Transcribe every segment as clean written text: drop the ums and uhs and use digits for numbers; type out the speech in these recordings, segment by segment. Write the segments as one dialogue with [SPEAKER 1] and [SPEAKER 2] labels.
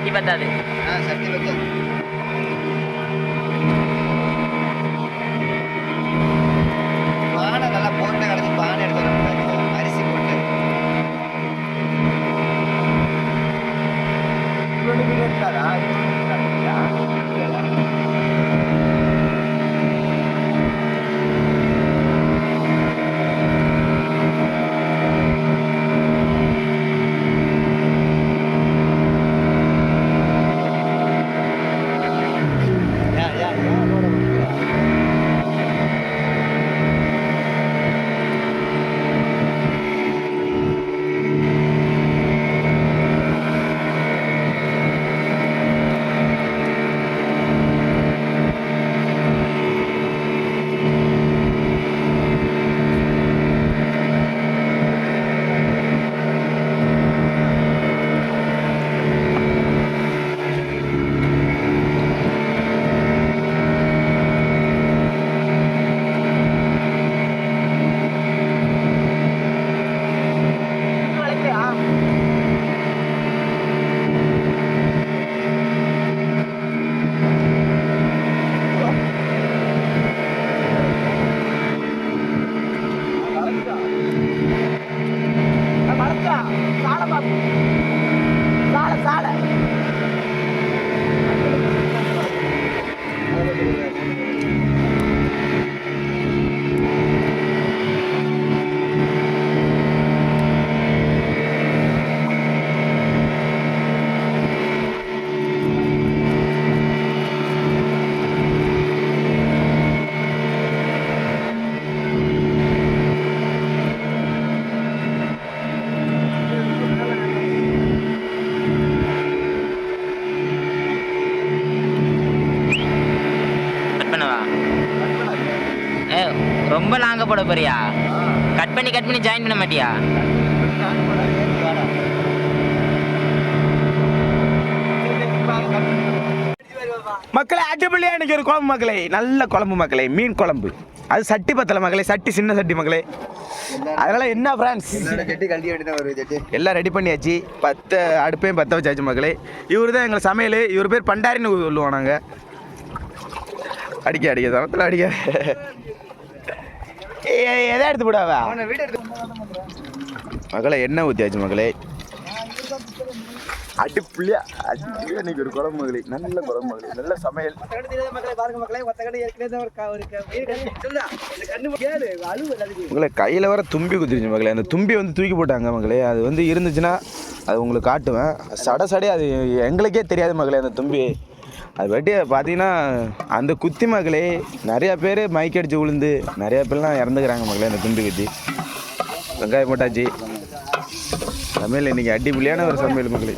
[SPEAKER 1] சட்டி பத்தாது.
[SPEAKER 2] சட்டி பத்தாது. பானை நல்லா போட்டு கடைஞ்சி பானை எடுத்து வரணும். அரிசி போட்டு
[SPEAKER 1] ரொம்ப லாங்க போட போறியா? கட் பண்ணி ஜாயின் பண்ண மாட்டியா?
[SPEAKER 3] மக்களே அடிப்படையா இன்னைக்கு ஒரு குழம்பு மக்களே, நல்ல குழம்பு மக்களே, மீன் குழம்பு. அது சட்டி பத்தல மக்களே, சட்டி சின்ன சட்டி மக்களே. அதனால என்ன ஃப்ரெண்ட்ஸ் எல்லாம் ரெடி பண்ணியாச்சு. அடுப்பையும் பற்ற வச்சாச்சு மக்களே. இவரு தான் எங்களை சமையல். இவர் பேர் பண்டாரின்னு சொல்லுவோம் நாங்கள். அடிக்க சமத்தில் அடிக்க எதை எடுத்து போடாவா மகளே? எண்ணெய் ஊற்றியாச்சு மக்களே. அடிப்புள்ளியா இன்னைக்கு ஒரு குழம்பு மகளே, நல்ல குழம்பு மகளே, நல்ல சமையல் மகளே. கையில் வர தும்பி குத்திருச்சு மகளே. அந்த தும்பி வந்து தூக்கி போட்டாங்க மகளே. அது வந்து இருந்துச்சுன்னா அது உங்களுக்கு காட்டுவேன். சடை அது எங்களுக்கே தெரியாது மகளே. அந்த தும்பி அது வெட்டி பார்த்தீங்கன்னா அந்த குத்தி மகளே நிறையா பேர் மைக்கடிச்சு விழுந்து நிறையா பேர்லாம் இறந்துக்கிறாங்க மகளே அந்த தும்பி குத்தி. வெங்காயம் போட்டாச்சு. சமையல் இன்னைக்கு அடிப்பொலியான ஒரு சமையல் மக்களே.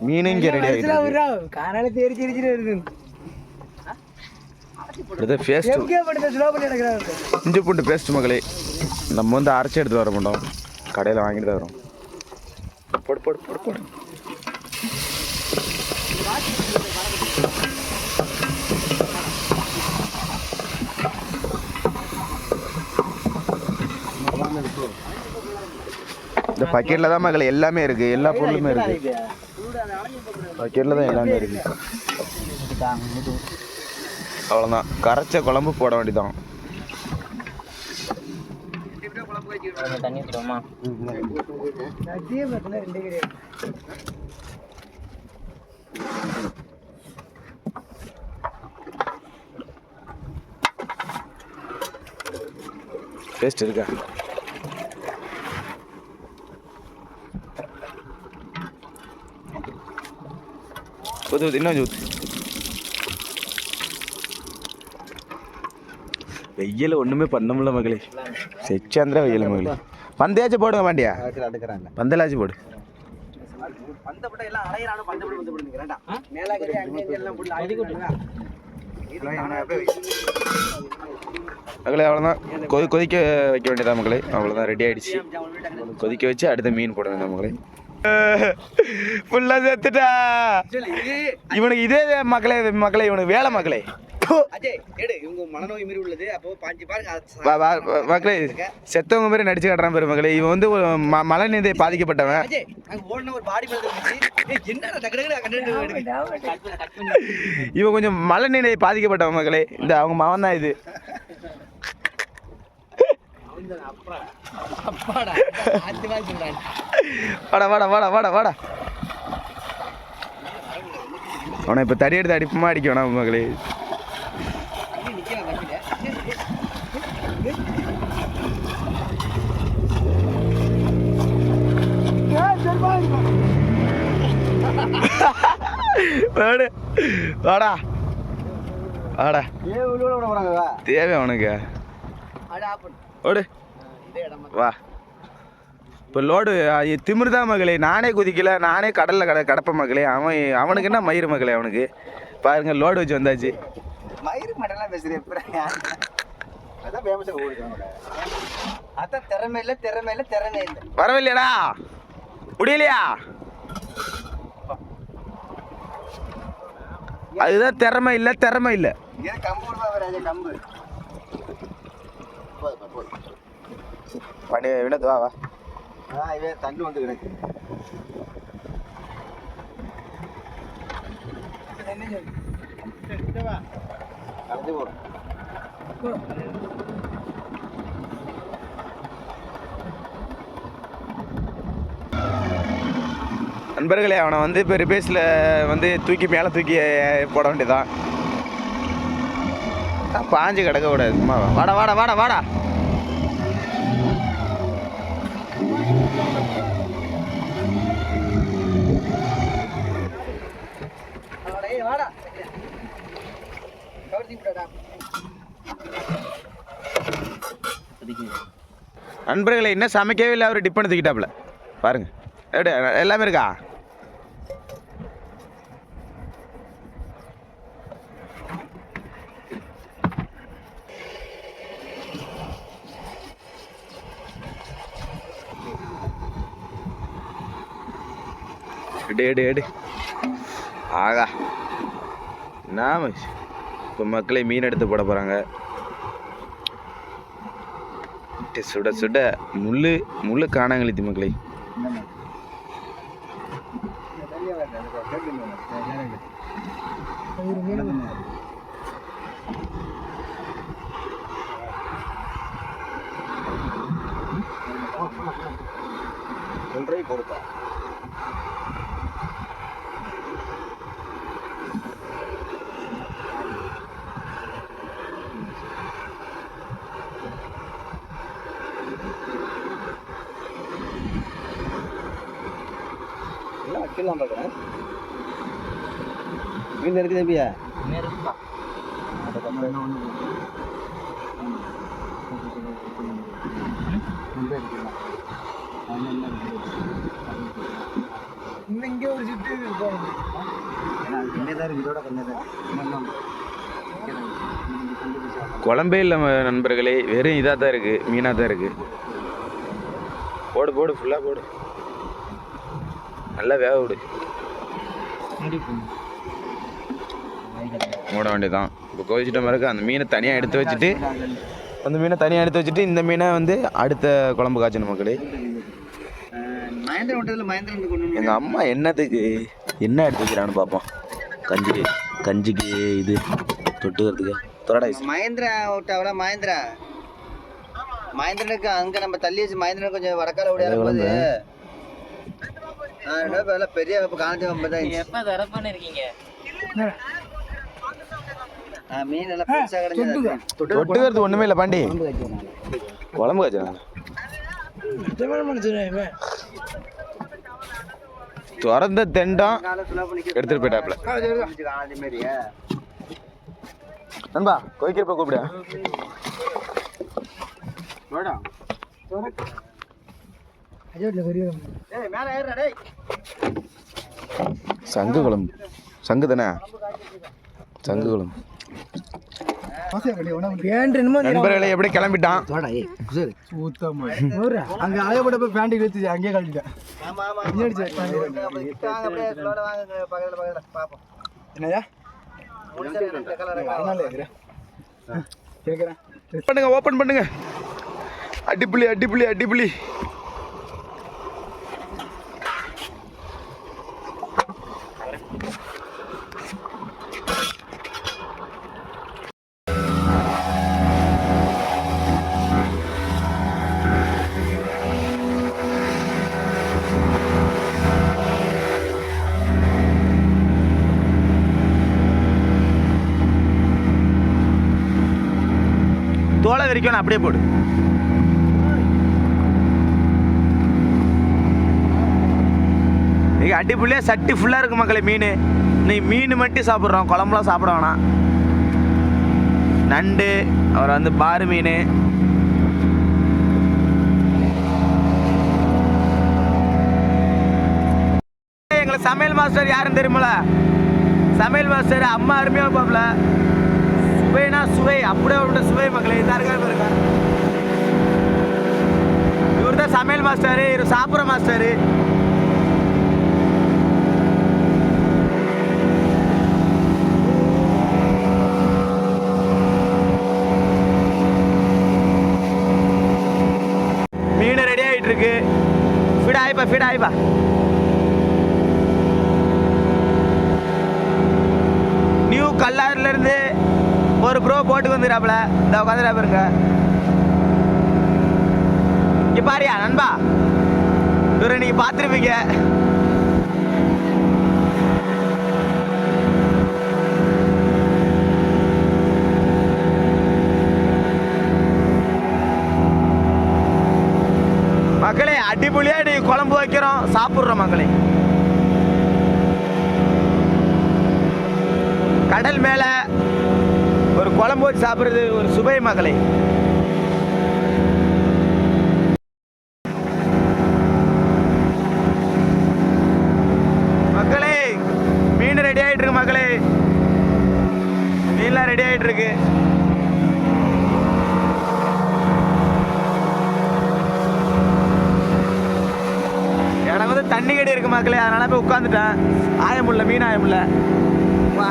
[SPEAKER 3] மீனும் இங்கே ரெடி ஆகிடுச்சு. இஞ்சி பூண்டு பேஸ்ட் மகளே. நம்ம வந்து அரைச்சி எடுத்து வர மாட்டோம், கடையில் வாங்கிட்டு தான் வரோம். போடு போடு போடு போடு. இந்த பக்கெட்டில் தான் மகளே எல்லாமே இருக்குது, எல்லா பொருளுமே இருக்குது. பக்கெட்டில் தான் எல்லாமே இருக்குது. அவ்வளோதான், கரைச்ச குழம்பு போட வேண்டியதான்.
[SPEAKER 1] தண்ணி ஊற்றுவோமா?
[SPEAKER 3] டேஸ்ட் இருக்கா? ஊற்று இன்னும் ஊற்று. வெயில் ஒன்றுமே பண்ண முடியல மகளே. செச்சாந்திர வெயில் மகளே. பந்தையாச்சும் போடுங்க மாட்டியா? பந்தலாச்சும் போடு. மகளே அவ்வளோதான். கொதிக்க வைக்க வேண்டியதா மகளே. அவ்வளோதான், ரெடி ஆகிடுச்சு. கொதிக்க வச்சு அடுத்த மீன் போட வேண்டாம் மகளே. ஃபுல்லாக சேர்த்துட்டா இவனுக்கு. இதே மக்களே இவனுக்கு வேலை மக்களே.
[SPEAKER 2] அஜய் எடு இவங்க மனநோய் மாரி உள்ளது அப்போ பாஞ்சு பாருங்க
[SPEAKER 3] மக்களே செத்தவங்க மாதிரி நடிச்சு காட்டுறான் பேரு மக்களே. இவன் வந்து ஒரு மழைநீரை பாதிக்கப்பட்டவன்.
[SPEAKER 2] அஜய் அங்க ஓடுன ஒரு பாடி பில்டர் இருந்துச்சு. என்னடா டக்கு கண்டு
[SPEAKER 3] இவன் கொஞ்சம் மழைநீரை பாதிக்கப்பட்டவன் மக்களே. இந்த அவங்க மகன் தான் இது.
[SPEAKER 2] அப்பாடா ஆத்தி மாதிரி சொல்றான்.
[SPEAKER 3] வாடா வாடா வாடா வாடா வாடா. அவனை இப்போ தடி எடுத்து அடிப்புமா அடிக்க வேணாம் மகளே. வாடா வாடா தேவை அவனுக்கு. ஓடு வா. இப்போ லோடு திமிர்தான் மகளே. நானே குதிக்கல, நானே கடலில் கடப்ப மகளே. அவனுக்கு என்ன மயிறு மகளே அவனுக்கு. பாருங்க லோடு வச்சு வந்தாச்சு.
[SPEAKER 2] மயிறு மட்டும்லாம் பேசுகிறேன். அதான் ஃபேமஸாக ஓடுது. அதான் திறமை இல்லை
[SPEAKER 3] பரவாயில்லையாடா முடியலையா? அதுதான் திறமை இல்லை.
[SPEAKER 2] கம்பு
[SPEAKER 3] பண்ணி வினத்து வா வா.
[SPEAKER 2] இவன் தண்ணி வந்து கிடக்கு.
[SPEAKER 3] நண்பர்களே அவனை வந்து இப்போ ரிபேஸில் வந்து தூக்கி மேலே தூக்கி போட வேண்டியதான். பாஞ்சு கிடக்க கூடாது. சும்மா வாடா வாடா வாடா வாடா. நண்பர்களை இன்னும் சமைக்கவே இல்லை. அவர் டிப்பன் தூக்கிட்டாப்புல பாருங்க. எப்படி எல்லாமே இருக்கா? எடு ஆகா நாம இப்போ மக்களே மீன் எடுத்து போட போகிறாங்க. சுட சுட முள்ளு காணாங்கழித்து மக்களே.
[SPEAKER 2] பொறுப்பா வைக்கலாம் பார்க்குறேன். மீன் இருக்குது எப்படியா? இங்கே ஒரு சுற்றி இருக்கும். இதோட கொஞ்சம்
[SPEAKER 3] குழம்பே இல்லை நண்பர்களே. வெறும் இதாக தான் இருக்குது, மீனாக தான் இருக்குது. போடு ஃபுல்லாக போடு. நல்லா வேக விடு. மூட வேண்டியதான். இப்போ கொதிச்சிட்ட மாதிரி அந்த மீனை தனியாக எடுத்து வச்சுட்டு இந்த மீனை வந்து அடுத்த குழம்பு காய்ச்சணும் மக்களே. எங்கள் அம்மா என்னத்துக்கு என்ன எடுத்து வைக்கிறான்னு பார்ப்போம். கஞ்சிக்கு இது தொட்டுக்கிறதுக்கு தொடடா
[SPEAKER 2] மகேந்திரா விட்டாவில மகேந்திரனுக்கு அங்கே நம்ம தள்ளி வச்சு மகேந்திரன் கொஞ்சம் வடக்கால விட பெரிய மீன் எல்லாம்
[SPEAKER 3] தொட்டுக்கிறது ஒண்ணுமே இல்லை பாண்டி. குழம்பு காய்ச்சல் திறந்த தெண்டம் எடுத்துட்டு போயிட்டாப்ல. நண்பா கோய்க்கிறப்ப கூப்பிடு. சங்கு குழம்பு. சங்கு தானே? சங்கு குழம்பு. நண்பர்களை எப்படி கிளம்பிட்டான்?
[SPEAKER 2] அங்க அலையப்பட்ட போய் பேண்ட் இழுத்து அங்கேயே கழட்டிட்டேன். என்னையா
[SPEAKER 3] பண்ணுங்க, ஓப்பன் பண்ணுங்க. அடிப்புலி அடிப்புலி அடிப்புலி. தோலை வரைக்கும் அப்படியே போடு. இங்கே அடிப்புள்ளியே சட்டி ஃபுல்லாக இருக்கு மக்களே மீன். நீ மீன் மட்டும் சாப்பிட்றோம், குழம்புலாம் சாப்பிட வேணாம். நண்டு, அப்புறம் வந்து பாரு மீன், எங்களை சமையல் மாஸ்டர் யாருன்னு தெரியுமில? சமையல் மாஸ்டர் அம்மா அருமையாக வைப்பாப்புல. சுவைனா சுவை, அப்படியே உள்ள சுவை மக்களே. இதாக இருக்கா? இவர் தான் சமையல் மாஸ்டரு, இவர் சாப்பிட்ற மாஸ்டரு. மீன் ரெடி ஆகிட்டு இருக்கு. ஃபீட் ஆயிப்பா, ஃபீட் ஆயிப்பா. நியூ கல்லாறுலேருந்து ஒரு ப்ரோ போட்டு வந்துடுறாப்புல. இந்த உட்காந்துடா பாருங்க. இங்கே பாரியா நண்பா, இவரை நீங்கள் பார்த்துருப்பீங்க. மக்களே அடிப்பொலியா நீ குழம்பு வைக்கிறோம், சாப்பிட்றோம் மக்களே. கடல் மேலே ஒரு குழம்பு வச்சு சாப்பிட்றது ஒரு சுவை மக்களே. மக்களே மீன் ரெடி ஆகிட்டு இருக்கு மக்களே. மீன்லாம் ரெடி ஆகிட்டு இருக்கு. எனக்கு வந்து தண்ணி கடி இருக்கு மக்களே, அதனால போய் உட்காந்துட்டேன். ஆயமுல்ல மீன் ஆயமுல்ல. வா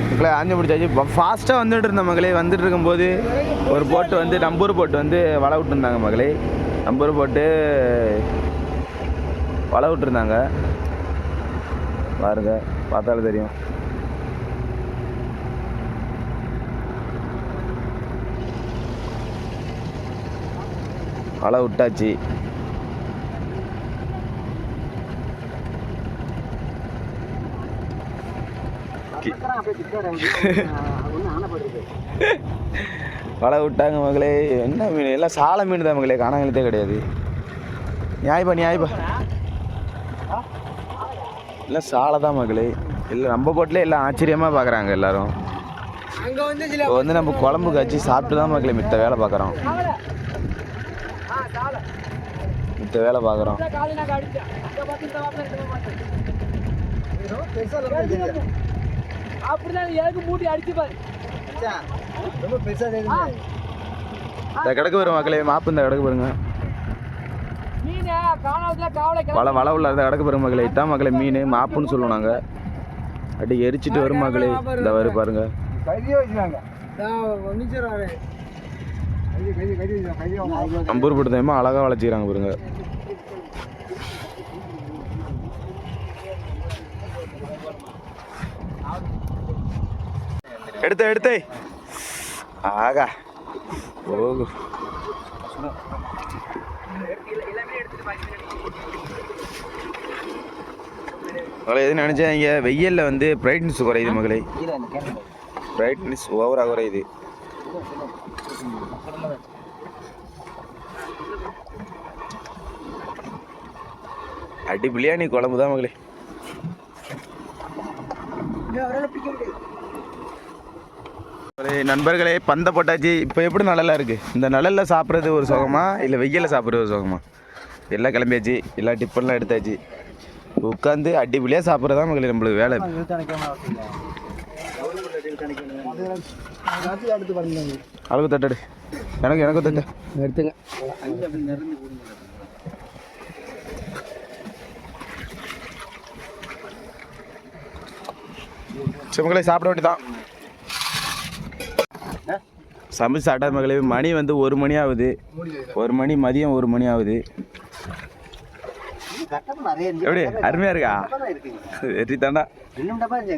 [SPEAKER 3] மக்களே, ஆஞ்சு முடிச்சாச்சு. ஃபாஸ்ட்டாக வந்துட்டு இருந்த மகளே. வந்துட்டு இருக்கும்போது ஒரு போட்டு வந்து நம்பூர் போட்டு வந்து வலை விட்டுருந்தாங்க மகளே. நம்பூர் போட்டு வலை விட்டுருந்தாங்க பாருங்க, பார்த்தாலும் தெரியும். வலை விட்டாச்சு. வலை விட்டாங்க மகளே. என்ன மீன்? எல்லாம் சாலை மீன் தான் மகளே, காணாங்கழுத்தே கிடையாது. நியாயப்பா நியாயப்பா, எல்லாம் சாலை தான் மகளே. இல்லை நம்ம போட்டிலே எல்லாம் ஆச்சரியமாக பார்க்குறாங்க எல்லாரும். இப்போ வந்து நம்ம குழம்பு காய்ச்சி சாப்பிட்டு தான் மகளே மித்த வேலை பார்க்குறோம். மித்த வேலை பார்க்குறோம். இந்த கிடக்கு வரும் மக்களே, மாப்பு இந்த கிடக்கு பாருங்க. வலை வலை உள்ள கிடக்கு பாருங்க மக்களே. இதான் மக்களே மீன் மாப்புன்னு சொல்லுவோம் நாங்கள். அப்படி எரிச்சிட்டு வரும் மக்களே. இந்த வரு பாருங்க. நம்பூர் போட்டு தான் அழகாக வளைச்சிக்கிறாங்க பாருங்க. எடுத்து ஆகா ஓகு. மகளே எது நினச்சேன், இங்கே வெயிலில் வந்து பிரைட்னஸ் குறையுது மகளே. பிரைட்னஸ் ஓவராக குறையுது. அடி பிரியாணி குழம்பு தான் மகளே. நண்பர்களே பந்த போட்டாச்சு. இப்போ எப்படி நிழலாக இருக்குது? இந்த நிழலில் சாப்பிட்றது ஒரு சுகமா இல்லை வெயிலில் சாப்பிட்றது ஒரு சுகமா? எல்லாம் கிளம்பியாச்சு, எல்லா டிப்பன்லாம் எடுத்தாச்சு. உட்காந்து அடிப்படியாக சாப்பிட்றது தான் மகளே நம்மளுக்கு வேலை. அளவு தட்டாடு எனக்கு தட்டு எடுத்துங்க. சரி மகளே சாப்பிட வேண்டியதான். சமைச்சு சாப்பிட்டா மகளே மணி வந்து 1 மணி ஆகுது. 1 மணி மதியம் 1 மணி ஆகுது. எப்படி அருமையா இருக்கா? வெற்றி தாண்டா.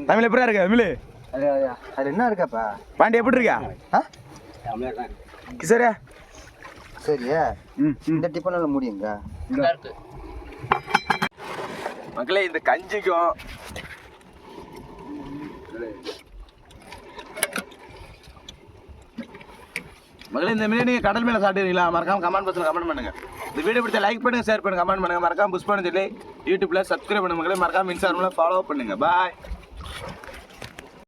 [SPEAKER 3] தமிழ் எப்படியா இருக்கா? தமிழ்
[SPEAKER 2] அது என்ன இருக்காப்பா?
[SPEAKER 3] பாண்டி எப்படி இருக்கா? சரியா
[SPEAKER 2] சரியா? இந்த டிஃபனால முடியுங்க
[SPEAKER 3] மக்களே. இந்த கஞ்சிக்கும் மகளே இந்த மீன் நீங்கள் கடல் மேலே சாப்பிடுறீங்களா? மறக்காம கமெண்ட் பாக்ஸில் கமெண்ட் பண்ணுங்க. இந்த வீடியோ பிடிச்ச லைக் பண்ணுங்க, ஷேர் பண்ணுங்க, கமெண்ட் பண்ணுங்க. மறக்காம புஷ் பண்ண சொல்லி யூடியூப்ல சப்ஸ்கிரைப் பண்ணுங்க மகளே. மறக்காம இன்ஸ்டாகிராமில் ஃபாலோ பண்ணுங்க. பாய்.